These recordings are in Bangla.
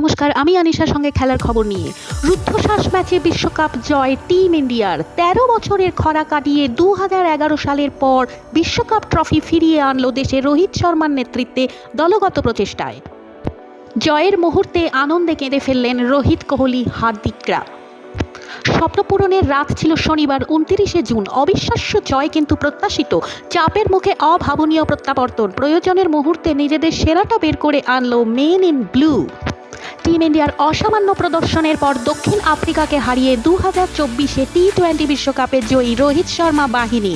নমস্কার, আমি আনিশার সঙ্গে খেলার খবর নিয়ে। রুদ্ধশ্বাস ম্যাচে বিশ্বকাপ জয় টিম ইন্ডিয়ার। ১৩ বছরের খরা কাটিয়ে ২০১১ সালের পর বিশ্বকাপ ট্রফি ফিরিয়ে আনল দেশে রোহিত শর্মার নেতৃত্বে দলগত প্রচেষ্টায়। জয়ের মুহূর্তে আনন্দে কেঁদে ফেললেন রোহিত, কোহলি, হার্দিকরা। স্বপ্নপূরণের রাত ছিল শনিবার ২৯শে জুন। অবিশ্বাস্য জয় কিন্তু প্রত্যাশিত। চাপের মুখে অভাবনীয় প্রত্যাবর্তন। প্রয়োজনের মুহূর্তে নিজেদের সেরাটা বের করে আনল মেন ইন ব্লু। টিম ইন্ডিয়ার অসামান্য প্রদর্শনের পর দক্ষিণ আফ্রিকাকে হারিয়ে ২০২৪ টি-20 বিশ্বকাপে জয়ী রোহিত শর্মা বাহিনী।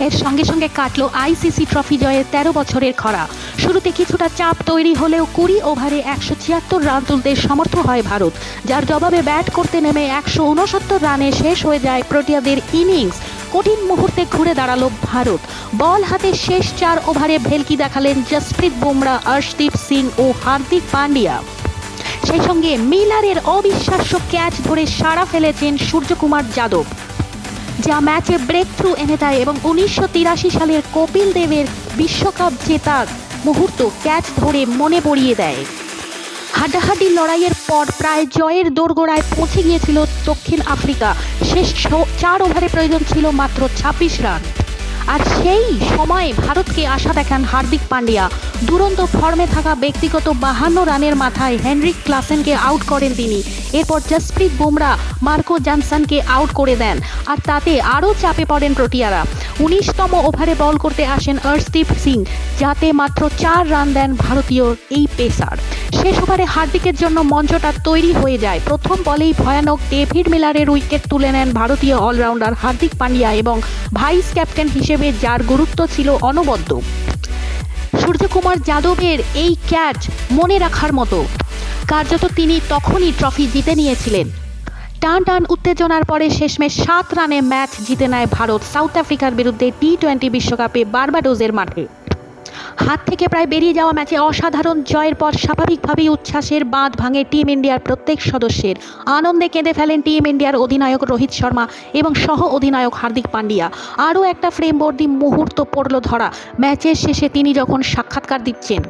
এর সঙ্গে সঙ্গে কাটল আইসিসি ট্রফি জয়ের ১৩ বছরের খরা। শুরুতে কিছুটা চাপ তৈরি হলেও ২০ ওভারে ১৭৬ রান তুলতে সমর্থ হয় ভারত, যার জবাবে ব্যাট করতে নেমে ১৬৯ রানে শেষ হয়ে যায় প্রোটিয়াদের ইনিংস। কঠিন মুহূর্তে ঘুরে দাঁড়ালো ভারত। বল হাতে শেষ ৪ ওভারে ভেলকি দেখালেন জসপ্রীত বুমরা, অর্শদীপ সিং ও হার্দিক পান্ডিয়া। সেই সঙ্গে মিলারের অবিশ্বাস্য ক্যাচ ধরে সাড়া ফেলেছেন সূর্যকুমার যাদব, যা ম্যাচে ব্রেক থ্রু এনে দেয় এবং ১৯৮৩ সালের কপিল দেবের বিশ্বকাপ জেতার মুহূর্ত ক্যাচ ধরে মনে পড়িয়ে দেয়। হাড্ডাহাড্ডি লড়াইয়ের পর প্রায় জয়ের দোরগোড়ায় পৌঁছে গিয়েছিল দক্ষিণ আফ্রিকা। শেষ ৪ ওভারে প্রয়োজন ছিল মাত্র ২৬ রান। আর সেই সময়ে ভারতকে আশা দেখান হার্দিক পান্ডিয়া। দুরন্ত ফর্মে থাকা ব্যক্তিগত ৫২ রানের মাথায় হেনরিক ক্লাসেনকে আউট করেন তিনি। এরপর জসপ্রীত বুমরা মার্কো জনসনকে আউট করে দেন, আর তাতে আরও চাপে পড়েন প্রোটিয়ারা। ১৯তম ওভারে বল করতে আসেন অর্শদীপ সিং, যাতে মাত্র ৪ রান দেন ভারতীয় এই পেসার। শেষ ওভারে হার্দিকের জন্য মঞ্চটা তৈরি হয়ে যায়। প্রথম বলেই ভয়ানক ডেভিড মিলারের উইকেট তুলে নেন ভারতীয় অলরাউন্ডার হার্দিক পান্ডিয়া এবং ভাইস ক্যাপ্টেন হিসেবে যার গুরুত্ব ছিল অনবদ্য। সূর্যকুমার যাদবের এই ক্যাচ মনে রাখার মতো। কার্যত তিনি তখনই ট্রফি জিতে নিয়েছিলেন। টান টান উত্তেজনার পরে শেষমেশ ৭ রানে ম্যাচ জিতে নেয় ভারত সাউথ আফ্রিকার বিরুদ্ধে টি-20 বিশ্বকাপে বার্বাডোসের মাঠে। হাত থেকে প্রায় বেরিয়ে যাওয়া ম্যাচে অসাধারণ জয়ের পর স্বাভাবিকভাবেই উচ্ছ্বাসের বাঁধ ভাঙে টিম ইন্ডিয়ার প্রত্যেক সদস্যের। আনন্দে কেঁদে ফেলেন টিম ইন্ডিয়ার অধিনায়ক রোহিত শর্মা এবং সহ অধিনায়ক হার্দিক পান্ডিয়া। আরও একটা ফ্রেমবন্দি মুহূর্ত পড়ল ধরা। ম্যাচের শেষে তিনি যখন সাক্ষাৎকার দিচ্ছেন,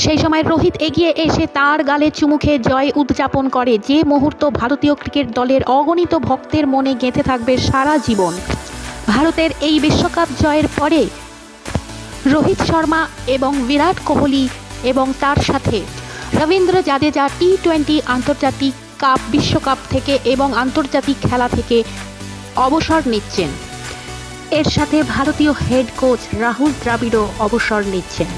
সেই সময় রোহিত এগিয়ে এসে তার গালে চুমু খেয়ে জয় উদযাপন করে, যে মুহূর্ত ভারতীয় ক্রিকেট দলের অগণিত ভক্তের মনে গেঁথে থাকবে সারা জীবন। ভারতের এই বিশ্বকাপ জয়ের পরে রোহিত শর্মা এবং বিরাট কোহলি এবং তার সাথে রবীন্দ্র জাদেজা টি-20 আন্তর্জাতিক কাপ বিশ্বকাপ থেকে এবং আন্তর্জাতিক খেলা থেকে অবসর নিচ্ছেন। এর সাথে ভারতীয় হেড কোচ রাহুল দ্রাবিড়ও অবসর নিচ্ছেন।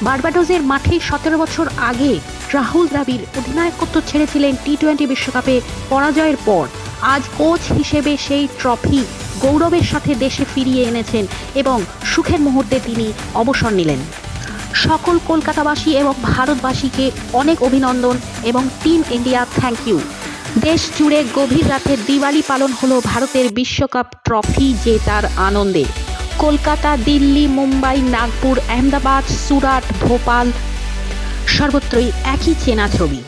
বার্বাডোসের মাঠে ১৭ বছর আগে রাহুল দ্রাবিড় অধিনায়কত্ব ছেড়েছিলেন টি-20 বিশ্বকাপে পরাজয়ের পর। আজ কোচ হিসেবে সেই ট্রফি গৌরবের সাথে দেশে ফিরিয়ে এনেছেন এবং সুখের মুহূর্তে তিনি অবসর নিলেন। সকল কলকাতাবাসী এবং ভারতবাসীকে অনেক অভিনন্দন এবং টিম ইন্ডিয়া থ্যাংক ইউ। দেশ জুড়ে গভীর রাতে দিওয়ালি পালন হলো ভারতের বিশ্বকাপ ট্রফি জেতার আনন্দে। কলকাতা, দিল্লি, মুম্বাই, নাগপুর, আহমেদাবাদ, সুরাট, ভোপাল, সর্বত্রই একই চেনা ছবি।